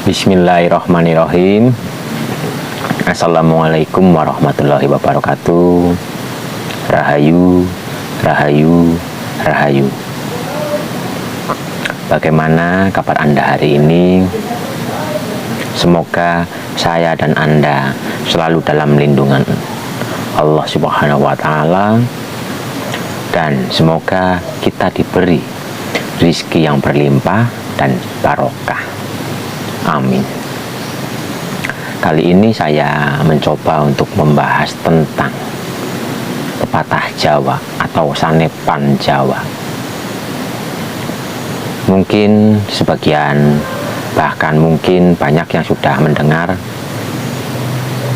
Bismillahirrahmanirrahim. Assalamualaikum warahmatullahi wabarakatuh. Rahayu, rahayu, rahayu. Bagaimana kabar Anda hari ini? Semoga saya dan Anda selalu dalam lindungan Allah Subhanahu wa Ta'ala, dan semoga kita diberi rizki yang berlimpah dan barokah. Amin. Kali ini saya mencoba untuk membahas tentang pepatah Jawa atau sanepan Jawa. Mungkin sebagian, bahkan mungkin banyak yang sudah mendengar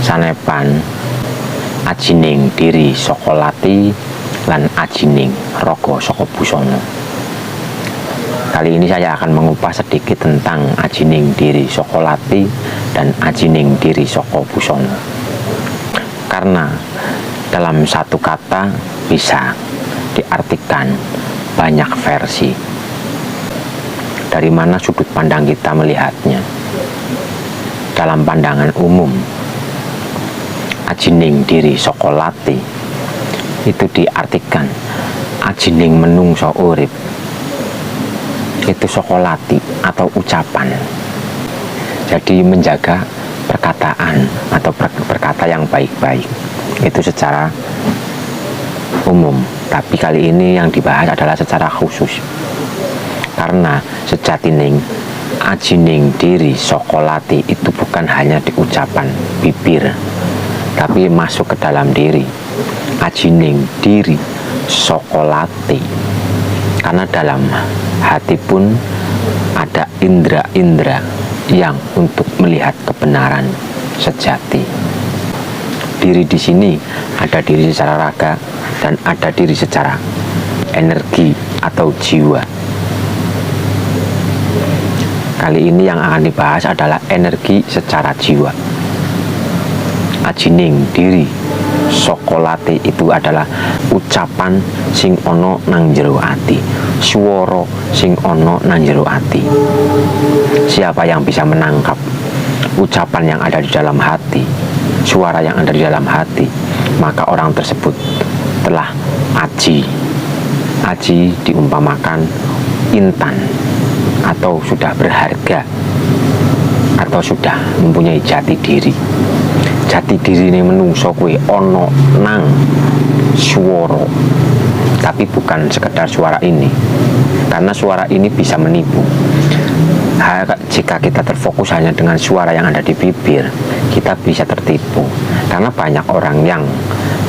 sanepan ajining diri sokolati lan ajining rogo soko busono. Kali ini saya akan mengupas sedikit tentang ajining diri sokolati dan ajining diri soko busono. Karena dalam satu kata bisa diartikan banyak versi. Dari mana sudut pandang kita melihatnya? Dalam pandangan umum, ajining diri sokolati itu diartikan ajining menungso urip, itu sokolati atau ucapan. Jadi menjaga perkataan atau berkata yang baik-baik itu secara umum. Tapi kali ini yang dibahas adalah secara khusus, karena sejatining ajining diri sokolati itu bukan hanya di ucapan bibir, tapi masuk ke dalam diri. Ajining diri sokolati, karena dalam hati pun ada indera-indera yang untuk melihat kebenaran sejati. Diri di sini ada diri secara raga dan ada diri secara energi atau jiwa. Kali ini yang akan dibahas adalah energi secara jiwa. Ajining diri sokolati itu adalah ucapan sing ono nang jero ati, swara sing ono nang jero ati. Siapa yang bisa menangkap ucapan yang ada di dalam hati, suara yang ada di dalam hati, maka orang tersebut telah aji. Aji diumpamakan intan, atau sudah berharga, atau sudah mempunyai jati diri. Jati diri ini menungso kue ono nang suara, tapi bukan sekedar suara ini, karena suara ini bisa menipu. Jika kita terfokus hanya dengan suara yang ada di bibir, kita bisa tertipu, karena banyak orang yang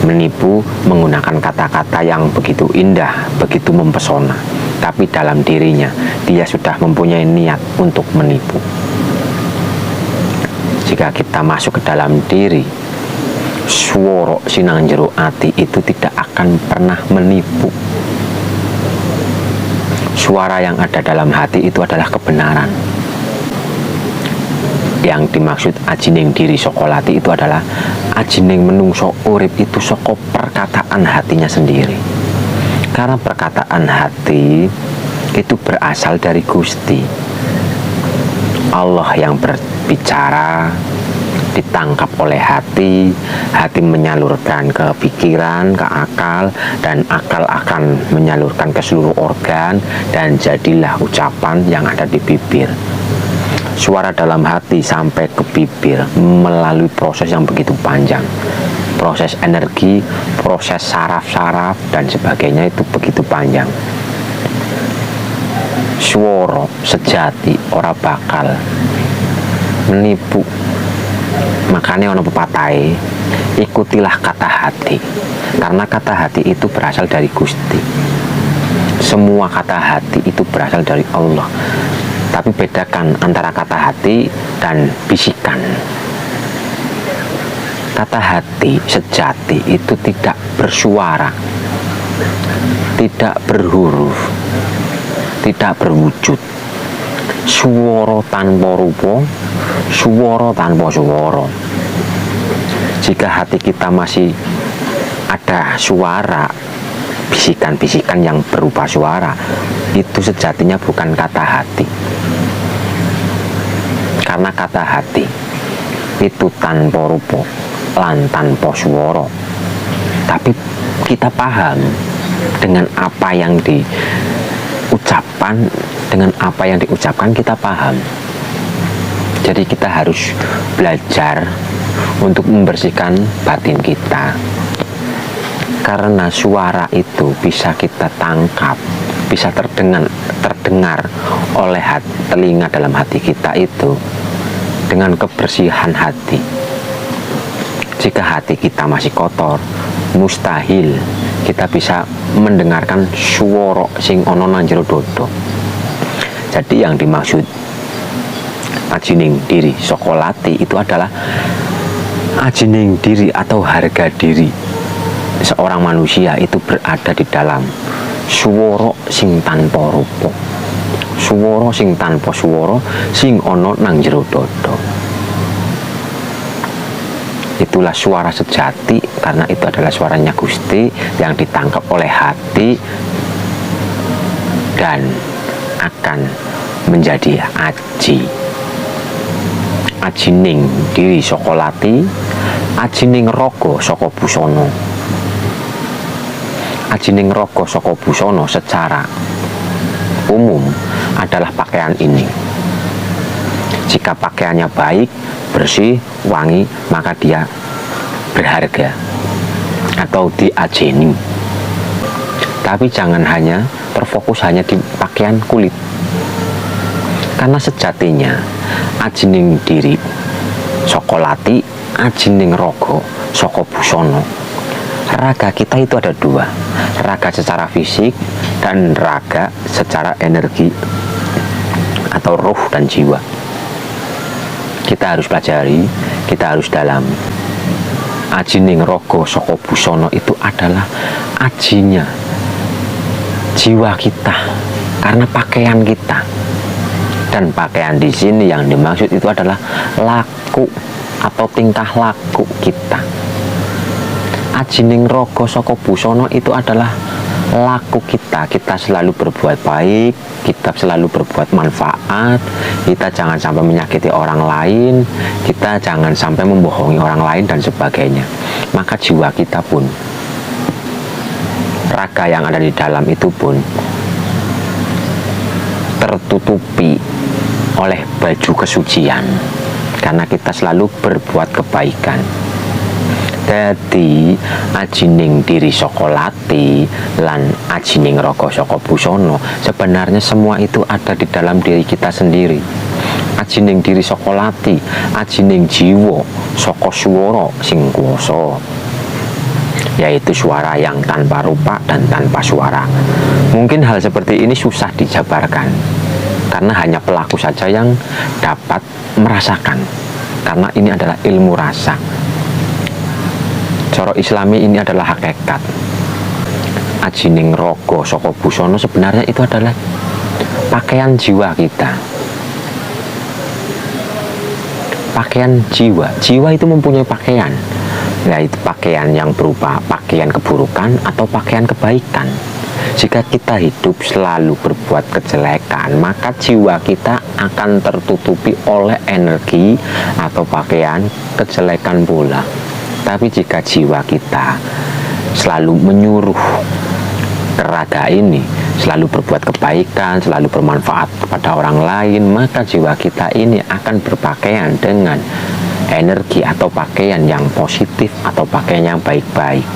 menipu menggunakan kata-kata yang begitu indah, begitu mempesona, tapi dalam dirinya dia sudah mempunyai niat untuk menipu. Jika kita masuk ke dalam diri, swara sinang jero ati itu tidak akan pernah menipu. Suara yang ada dalam hati itu adalah kebenaran. Yang dimaksud ajining diri sokolati itu adalah ajining menungso urip itu soko perkataan hatinya sendiri. Karena perkataan hati itu berasal dari Gusti Allah yang berbicara, ditangkap oleh hati, hati menyalurkan ke pikiran, ke akal, dan akal akan menyalurkan ke seluruh organ, dan jadilah ucapan yang ada di bibir. Suara dalam hati sampai ke bibir melalui proses yang begitu panjang, proses energi, proses saraf-saraf dan sebagainya, itu begitu panjang. Swara sejati ora bakal menipu. Makanya ono pepatah, ikutilah kata hati, karena kata hati itu berasal dari Gusti. Semua kata hati itu berasal dari Allah. Tapi bedakan antara kata hati dan bisikan. Kata hati sejati itu tidak bersuara, tidak berhuruf, tidak berwujud. Suara tanpa rupa, suara tanpa suara. Jika hati kita masih ada suara, bisikan-bisikan yang berupa suara, itu sejatinya bukan kata hati. Karena kata hati itu tanpa rupa lan tanpa swara, tapi kita paham dengan apa yang diucapkan, kita paham. Jadi kita harus belajar untuk membersihkan batin kita, karena suara itu bisa kita tangkap, bisa terdengar oleh telinga dalam hati kita itu dengan kebersihan hati. Jika hati kita masih kotor, mustahil kita bisa mendengarkan suara sing ana nang jero dodo. Jadi yang dimaksud ajining diri saka lati itu adalah ajining diri atau harga diri seorang manusia itu berada di dalam swara sing tanpa rupa, swara sing tanpa swara sing ana nang jero dodo. Itulah suara sejati, karena itu adalah suaranya Gusti yang ditangkap oleh hati dan akan menjadi ajining diri saka lati, ajining raga saka busana. Ajining raga saka busana secara umum adalah pakaian ini. Jika pakaiannya baik, bersih, wangi, maka dia berharga atau diajeni. Tapi jangan hanya terfokus hanya di pakaian kulit, karena sejatinya ajining diri saka lati, ajining raga saka busana. Raga kita itu ada dua, raga secara fisik dan raga secara energi atau ruh dan jiwa. Kita harus pelajari, kita harus dalami. Ajining raga saka busana itu adalah ajinya jiwa kita, karena pakaian kita. Dan pakaian di sini yang dimaksud itu adalah laku atau tingkah laku kita. Ajining raga saka busana itu adalah laku kita. Kita selalu berbuat baik, kita selalu berbuat manfaat, kita jangan sampai menyakiti orang lain, kita jangan sampai membohongi orang lain dan sebagainya. Maka jiwa kita pun, raga yang ada di dalam itu pun tertutupi oleh baju kesucian, karena kita selalu berbuat kebaikan. Dadi ajining diri saka lati lan ajining raga saka busana, sebenarnya semua itu ada di dalam diri kita sendiri. Ajining diri saka lati, ajining jiwa saka swara sing kuwasa, yaitu suara yang tanpa rupa dan tanpa suara. Mungkin hal seperti ini susah dijabarkan, karena hanya pelaku saja yang dapat merasakan, karena ini adalah ilmu rasa. Cara Islami ini adalah hakikat. Ajining raga saka busana sebenarnya itu adalah pakaian jiwa kita. Pakaian jiwa. Jiwa itu mempunyai pakaian, yaitu pakaian yang berupa pakaian keburukan atau pakaian kebaikan. Jika kita hidup selalu berbuat kejelekan, maka jiwa kita akan tertutupi oleh energi atau pakaian kejelekan pula. Tapi jika jiwa kita selalu menyuruh raga ini, selalu berbuat kebaikan, selalu bermanfaat kepada orang lain, maka jiwa kita ini akan berpakaian dengan energi atau pakaian yang positif atau pakaian yang baik-baik.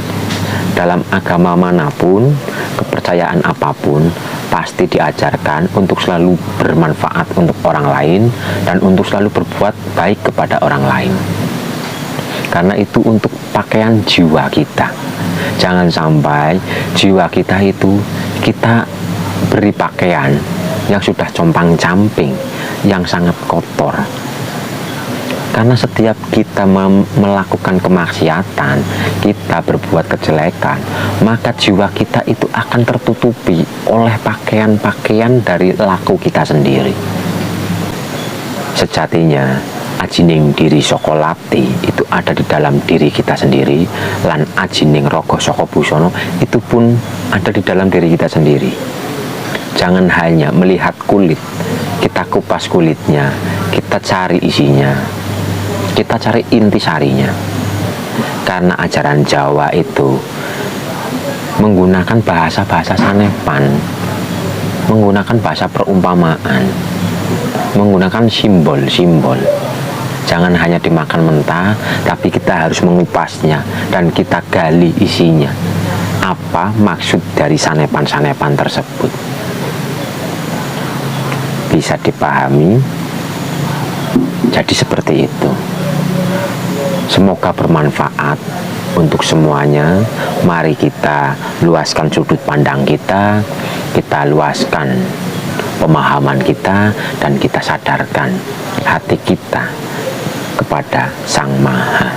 Dalam agama manapun, kepercayaan apapun, pasti diajarkan untuk selalu bermanfaat untuk orang lain dan untuk selalu berbuat baik kepada orang lain. Karena itu untuk pakaian jiwa kita. Jangan sampai jiwa kita itu kita beri pakaian yang sudah compang-camping, yang sangat kotor. Karena setiap kita melakukan kemaksiatan, kita berbuat kejelekan, maka jiwa kita itu akan tertutupi oleh pakaian-pakaian dari laku kita sendiri. Sejatinya ajining diri saka lati itu ada di dalam diri kita sendiri, lan ajining raga saka busana itu pun ada di dalam diri kita sendiri. Jangan hanya melihat kulit, kita kupas kulitnya, kita cari isinya, kita cari intisarinya. Karena ajaran Jawa itu menggunakan bahasa-bahasa sanepan, menggunakan bahasa perumpamaan, menggunakan simbol-simbol. Jangan hanya dimakan mentah, tapi kita harus mengupasnya dan kita gali isinya. Apa maksud dari sanepan-sanepan tersebut? Bisa dipahami. Jadi seperti itu. Semoga bermanfaat untuk semuanya. Mari kita luaskan sudut pandang kita luaskan pemahaman kita, dan kita sadarkan hati kita kepada Sang Maha.